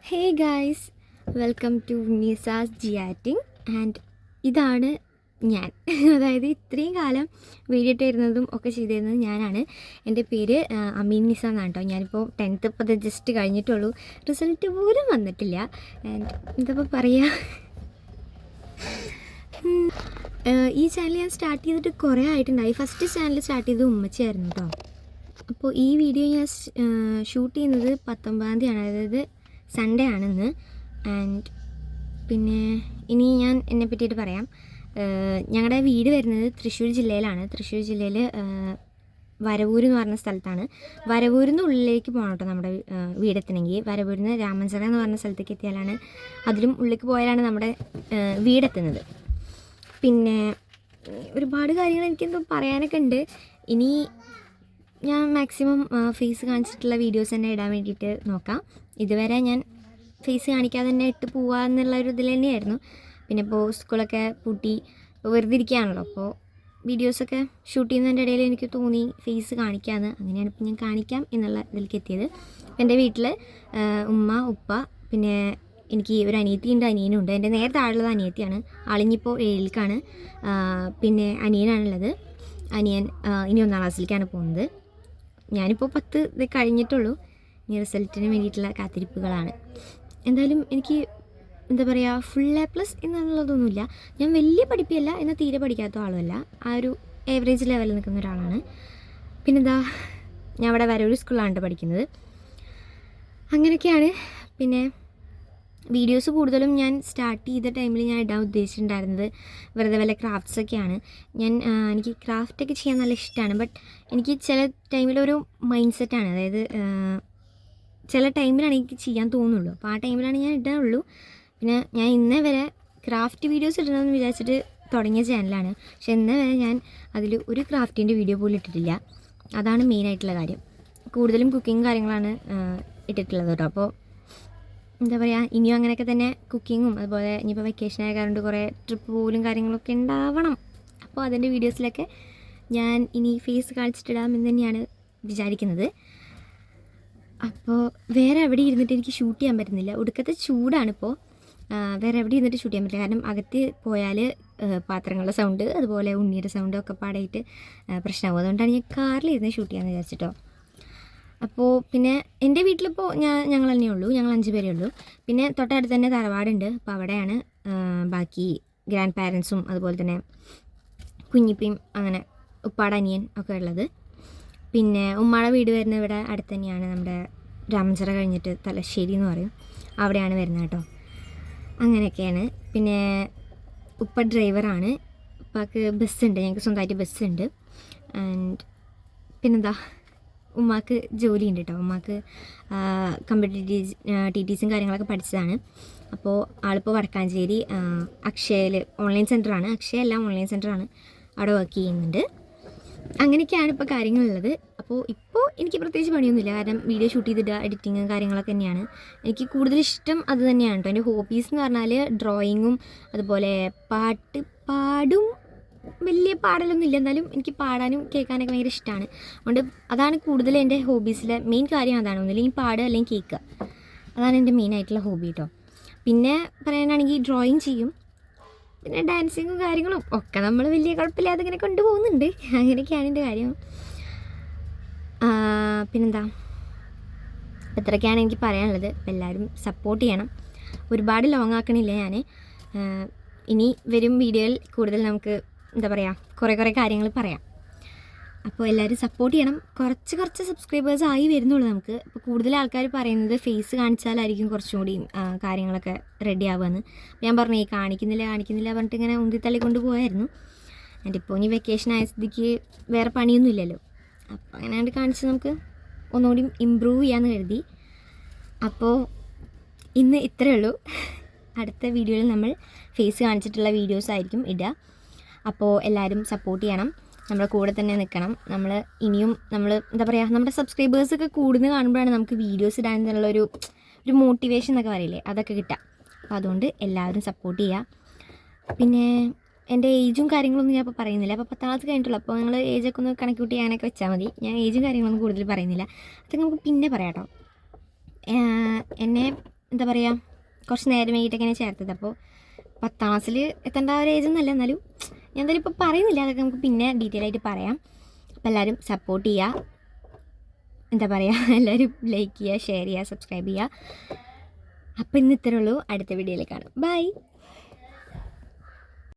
Hey guys, welcome to നിസാസ് ജിയാറ്റിംഗ്. And ഇതാണ് ഞാൻ. അതായത് ഇത്രയും കാലം വീഡിയോ ഇട്ടിരുന്നതും ഒക്കെ ചെയ്തിരുന്നത് ഞാനാണ്. എൻ്റെ പേര് അമീൻ നിസ എന്നാണ് കേട്ടോ. ഞാനിപ്പോൾ 10th ഇപ്പോൾ അത് ജസ്റ്റ് കഴിഞ്ഞിട്ടുള്ളൂ. റിസൾട്ട് പോലും വന്നിട്ടില്ല. ആൻഡ് എന്താ പറയുക, ഈ ചാനൽ ഞാൻ സ്റ്റാർട്ട് ചെയ്തിട്ട് കുറേ ആയിട്ടുണ്ടായി. ഫസ്റ്റ് ചാനൽ സ്റ്റാർട്ട് ചെയ്തത് ഉമ്മച്ചിയായിരുന്നു കേട്ടോ. അപ്പോൾ ഈ വീഡിയോ ഞാൻ ഷൂട്ട് ചെയ്യുന്നത് 19-ാം തീയതിയാണ്, അതായത് സൺഡേ ആണെന്ന്. ആൻഡ് പിന്നെ ഇനി ഞാൻ എന്നെ പറ്റിയിട്ട് പറയാം. ഞങ്ങളുടെ വീട് വരുന്നത് തൃശ്ശൂർ ജില്ലയിലാണ്. തൃശ്ശൂർ ജില്ലയിൽ വരവൂർ എന്ന് പറഞ്ഞ സ്ഥലത്താണ്. വരവൂരിൽ നിന്ന് ഉള്ളിലേക്ക് പോകണം കേട്ടോ നമ്മുടെ വീടെത്തണമെങ്കിൽ. വരവൂരിൽ നിന്ന് രാമഞ്ചിറ എന്ന് പറഞ്ഞ സ്ഥലത്തേക്ക് എത്തിയാലാണ്, അതിലും ഉള്ളിലേക്ക് പോയാലാണ് നമ്മുടെ വീടെത്തുന്നത്. പിന്നെ ഒരുപാട് കാര്യങ്ങൾ എനിക്കെന്തോ പറയാനൊക്കെ ഉണ്ട്. ഇനി ഞാൻ മാക്സിമം ഫേസ് കാണിച്ചിട്ടുള്ള വീഡിയോസ് തന്നെ ഇടാൻ വേണ്ടിയിട്ട് നോക്കാം. ഇതുവരെ ഞാൻ ഫേസ് കാണിക്കാതെ തന്നെ ഇട്ട് പോവുക എന്നുള്ളൊരു ഇതിൽ തന്നെയായിരുന്നു. പിന്നെ ഇപ്പോൾ സ്കൂളൊക്കെ പൂട്ടി വെറുതെ ഇരിക്കുകയാണല്ലോ, അപ്പോൾ വീഡിയോസൊക്കെ ഷൂട്ട് ചെയ്യുന്നതിൻ്റെ ഇടയിൽ എനിക്ക് തോന്നി ഫേസ് കാണിക്കാമെന്ന്. അങ്ങനെയാണ് ഇപ്പോൾ ഞാൻ കാണിക്കാം എന്നുള്ള ഇതിലേക്ക് എത്തിയത്. എൻ്റെ വീട്ടിൽ ഉമ്മ, ഉപ്പ, പിന്നെ എനിക്ക് ഒരു അനിയത്തിയുണ്ട്, അനിയനുണ്ട്. എൻ്റെ നേരെ താഴെയുള്ളത് അനിയത്തിയാണ്. ആളിഞ്ഞിപ്പോൾ 7ലേക്കാണ്. പിന്നെ അനിയനാണുള്ളത്. അനിയൻ ഇനി 1ാം ക്ലാസ്സിലേക്കാണ് പോകുന്നത്. ഞാനിപ്പോൾ 10 ഇത് കഴിഞ്ഞിട്ടുള്ളൂ. ഇനി റിസൾട്ടിന് വേണ്ടിയിട്ടുള്ള കാത്തിരിപ്പുകളാണ്. എന്തായാലും എനിക്ക് എന്താ പറയുക, ഫുൾ A+ എന്നുള്ളതൊന്നുമില്ല. ഞാൻ വലിയ പഠിപ്പിയല്ല, എന്നാൽ തീരെ പഠിക്കാത്ത ആളുമല്ല. ആ ഒരു ഏവറേജ് ലെവലിൽ നിൽക്കുന്ന ഒരാളാണ്. പിന്നെന്താ, ഞാൻ അവിടെ വരവൂർ സ്കൂളിലാണ് പഠിക്കുന്നത്. അങ്ങനെയൊക്കെയാണ്. പിന്നെ വീഡിയോസ് കൂടുതലും ഞാൻ സ്റ്റാർട്ട് ചെയ്ത ടൈമിൽ ഞാൻ ഇടാൻ ഉദ്ദേശിച്ചിട്ടുണ്ടായിരുന്നത് വെറുതെ വല്ല ക്രാഫ്റ്റ്സൊക്കെയാണ്. എനിക്ക് ക്രാഫ്റ്റൊക്കെ ചെയ്യാൻ നല്ല ഇഷ്ടമാണ്. ബട്ട് എനിക്ക് ചില ടൈമിലൊരു മൈൻഡ് സെറ്റാണ്, അതായത് ചില ടൈമിലാണ് എനിക്ക് ചെയ്യാൻ തോന്നുള്ളൂ. അപ്പോൾ ആ ടൈമിലാണ് ഞാൻ ഇടാനുള്ളൂ. പിന്നെ ഞാൻ ഇന്നേ വരെ ക്രാഫ്റ്റ് വീഡിയോസ് ഇടണമെന്ന് വിചാരിച്ചിട്ട് തുടങ്ങിയ ചാനലാണ്. പക്ഷെ ഇന്നേ വരെ ഞാൻ അതിൽ ഒരു ക്രാഫ്റ്റിൻ്റെ വീഡിയോ പോലും ഇട്ടിട്ടില്ല. അതാണ് മെയിനായിട്ടുള്ള കാര്യം. കൂടുതലും കുക്കിങ് കാര്യങ്ങളാണ് ഇട്ടിട്ടുള്ളത് കേട്ടോ. അപ്പോൾ എന്താ പറയുക, ഇനിയും അങ്ങനെയൊക്കെ തന്നെ കുക്കിങ്ങും, അതുപോലെ ഇനിയിപ്പോൾ വെക്കേഷൻ ആയ കാരണം കുറേ ട്രിപ്പ് പോലും കാര്യങ്ങളൊക്കെ ഉണ്ടാവണം. അപ്പോൾ അതിൻ്റെ വീഡിയോസിലൊക്കെ ഞാൻ ഇനി ഫേസ് കാണിച്ചിട്ടിടാമെന്ന് തന്നെയാണ് വിചാരിക്കുന്നത്. അപ്പോൾ വേറെ എവിടെ ഇരുന്നിട്ട് എനിക്ക് ഷൂട്ട് ചെയ്യാൻ പറ്റുന്നില്ല. ഒടുക്കത്തെ ചൂടാണിപ്പോൾ. വേറെ എവിടെ ഇരുന്നിട്ട് ഷൂട്ട് ചെയ്യാൻ പറ്റില്ല. കാരണം അകത്ത് പോയാൽ പാത്രങ്ങളുടെ സൗണ്ട്, അതുപോലെ ഉണ്ണിയുടെ സൗണ്ട് ഒക്കെ പാടായിട്ട് പ്രശ്നമാകും. അതുകൊണ്ടാണ് ഞാൻ കാറിലിരുന്ന് ഷൂട്ട് ചെയ്യാമെന്ന് വിചാരിച്ചിട്ടോ. അപ്പോൾ പിന്നെ എൻ്റെ വീട്ടിലിപ്പോൾ ഞങ്ങൾ തന്നെയേ ഉള്ളൂ. ഞങ്ങൾ 5 പേരേ ഉള്ളൂ. പിന്നെ തൊട്ടടുത്ത് തന്നെ തറവാടുണ്ട്. അപ്പോൾ അവിടെയാണ് ബാക്കി ഗ്രാൻഡ് പാരൻസും അതുപോലെ തന്നെ കുഞ്ഞിപ്പിയും അങ്ങനെ ഉപ്പാടെ അനിയൻ ഒക്കെ ഉള്ളത്. പിന്നെ ഉമ്മാടെ വീട് വരുന്നത് ഇവിടെ അടുത്ത് തന്നെയാണ്. നമ്മുടെ രാമഞ്ചിറ കഴിഞ്ഞിട്ട് തലശ്ശേരി എന്ന് പറയും, അവിടെയാണ് വരുന്നത് കേട്ടോ. അങ്ങനെയൊക്കെയാണ്. പിന്നെ ഉപ്പ ഡ്രൈവറാണ്. ഉപ്പാക്ക് ബസ്സുണ്ട്, ഞങ്ങൾക്ക് സ്വന്തമായിട്ട് ബസ്സുണ്ട്. ആൻഡ് പിന്നെന്താ, ഉമ്മാക്ക് ജോലിയുണ്ട് കേട്ടോ. ഉമ്മാക്ക് കമ്പ്യൂട്ടർ TTCയും കാര്യങ്ങളൊക്കെ പഠിച്ചതാണ്. അപ്പോൾ ആളിപ്പോൾ വടക്കാഞ്ചേരി അക്ഷയയിൽ ഓൺലൈൻ സെൻ്ററാണ്. അക്ഷയ എല്ലാം ഓൺലൈൻ സെൻ്ററാണ്, അവിടെ വർക്ക് ചെയ്യുന്നുണ്ട്. അങ്ങനെയൊക്കെയാണ് ഇപ്പോൾ കാര്യങ്ങളുള്ളത്. അപ്പോൾ ഇപ്പോൾ എനിക്ക് പ്രത്യേകിച്ച് പണിയൊന്നുമില്ല, കാരണം വീഡിയോ ഷൂട്ട് ചെയ്തിട്ട് എഡിറ്റിങ് കാര്യങ്ങളൊക്കെ തന്നെയാണ് എനിക്ക് കൂടുതൽ ഇഷ്ടം. അത് തന്നെയാണ് കേട്ടോ എൻ്റെ ഹോബീസ് എന്ന് പറഞ്ഞാൽ. ഡ്രോയിങ്ങും അതുപോലെ പാടും. വലിയ പാടലൊന്നും ഇല്ല, എന്നാലും എനിക്ക് പാടാനും കേൾക്കാനൊക്കെ ഭയങ്കര ഇഷ്ടമാണ്. അതുകൊണ്ട് അതാണ് കൂടുതൽ എൻ്റെ ഹോബീസിലെ മെയിൻ കാര്യം. അതാണ്, ഒന്നില്ലെങ്കിൽ പാടുക അല്ലെങ്കിൽ കേൾക്കുക. അതാണ് എൻ്റെ മെയിനായിട്ടുള്ള ഹോബി കേട്ടോ. പിന്നെ പറയാനാണെങ്കിൽ ഡ്രോയിങ് ചെയ്യും, പിന്നെ ഡാൻസിങ്ങും കാര്യങ്ങളും ഒക്കെ നമ്മൾ വലിയ കുഴപ്പമില്ലാതെ ഇങ്ങനെ കൊണ്ടുപോകുന്നുണ്ട്. അങ്ങനെയൊക്കെയാണ് എൻ്റെ കാര്യം. പിന്നെന്താ, ഇത്രയൊക്കെയാണ് എനിക്ക് പറയാനുള്ളത്. അപ്പോൾ എല്ലാവരും സപ്പോർട്ട് ചെയ്യണം. ഒരുപാട് ലോങ് ആക്കണില്ല ഞാൻ. ഇനി വരും വീഡിയോയിൽ കൂടുതൽ നമുക്ക് എന്താ പറയുക, കുറേ കാര്യങ്ങൾ പറയാം. അപ്പോൾ എല്ലാവരും സപ്പോർട്ട് ചെയ്യണം. കുറച്ച് സബ്സ്ക്രൈബേഴ്സ് ആയി വരുന്നുള്ളൂ നമുക്ക്. ഇപ്പോൾ കൂടുതൽ ആൾക്കാർ പറയുന്നത് ഫേസ് കാണിച്ചാലായിരിക്കും കുറച്ചും കൂടി കാര്യങ്ങളൊക്കെ റെഡി ആവുകയെന്ന്. ഞാൻ പറഞ്ഞു കാണിക്കുന്നില്ല പറഞ്ഞിട്ട് ഇങ്ങനെ ഉന്തിത്തള്ളി കൊണ്ട് പോയായിരുന്നു. ആൻഡ് ഇപ്പോൾ ഇനി വെക്കേഷൻ ആയ സ്ഥിതിക്ക് വേറെ പണിയൊന്നും ഇല്ലല്ലോ, അപ്പോൾ അങ്ങനെ കാണിച്ച് നമുക്ക് ഒന്നുകൂടി ഇമ്പ്രൂവ് ചെയ്യാമെന്ന് കരുതി. അപ്പോൾ ഇന്ന് ഇത്രയേ ഉള്ളൂ. അടുത്ത വീഡിയോയിൽ നമ്മൾ ഫേസ് കാണിച്ചിട്ടുള്ള വീഡിയോസ് ആയിരിക്കും ഇടുക. അപ്പോൾ എല്ലാവരും സപ്പോർട്ട് ചെയ്യണം, നമ്മുടെ കൂടെ തന്നെ നിൽക്കണം. ഇനിയും എന്താ പറയുക, നമ്മുടെ സബ്സ്ക്രൈബേഴ്സൊക്കെ കൂടുന്നത് കാണുമ്പോഴാണ് നമുക്ക് വീഡിയോസ് ഇടാനുള്ളൊരു മോട്ടിവേഷൻ എന്നൊക്കെ പറയില്ലേ, അതൊക്കെ കിട്ടുക. അപ്പോൾ അതുകൊണ്ട് എല്ലാവരും സപ്പോർട്ട് ചെയ്യുക. പിന്നെ എൻ്റെ ഏജും കാര്യങ്ങളൊന്നും ഞാൻ ഇപ്പോൾ പറയുന്നില്ല. അപ്പോൾ 10ാം ക്ലാസ് കഴിഞ്ഞിട്ടുള്ളൂ. അപ്പോൾ നിങ്ങൾ ഏജൊക്കെ ഒന്ന് കണക്കൂട്ടി അങ്ങനെയൊക്കെ വെച്ചാൽ മതി. ഞാൻ ഏജും കാര്യങ്ങളൊന്നും കൂടുതൽ പറയുന്നില്ല, അതൊക്കെ നമുക്ക് പിന്നെ പറയാം കേട്ടോ. എന്നെ എന്താ പറയുക, കുറച്ച് നേരം വൈകിട്ടൊക്കെയാണ് ചേർത്തത്. അപ്പോൾ 10ാം ക്ലാസ്സിൽ എത്തേണ്ട ഒരു ഏജ് എന്നല്ല, എന്നാലും ഞാൻ എന്തായാലും ഇപ്പോൾ പറയുന്നില്ല, അതൊക്കെ നമുക്ക് പിന്നെ ഡീറ്റെയിൽ ആയിട്ട് പറയാം. അപ്പോൾ എല്ലാവരും സപ്പോർട്ട് ചെയ്യുക, എന്താ പറയുക, എല്ലാവരും ലൈക്ക് ചെയ്യുക, ഷെയർ ചെയ്യുക, സബ്സ്ക്രൈബ് ചെയ്യുക. അപ്പോൾ ഇന്ന് ഇത്രയേ ഉള്ളൂ. അടുത്ത വീഡിയോയിൽ കാണാം. ബൈ.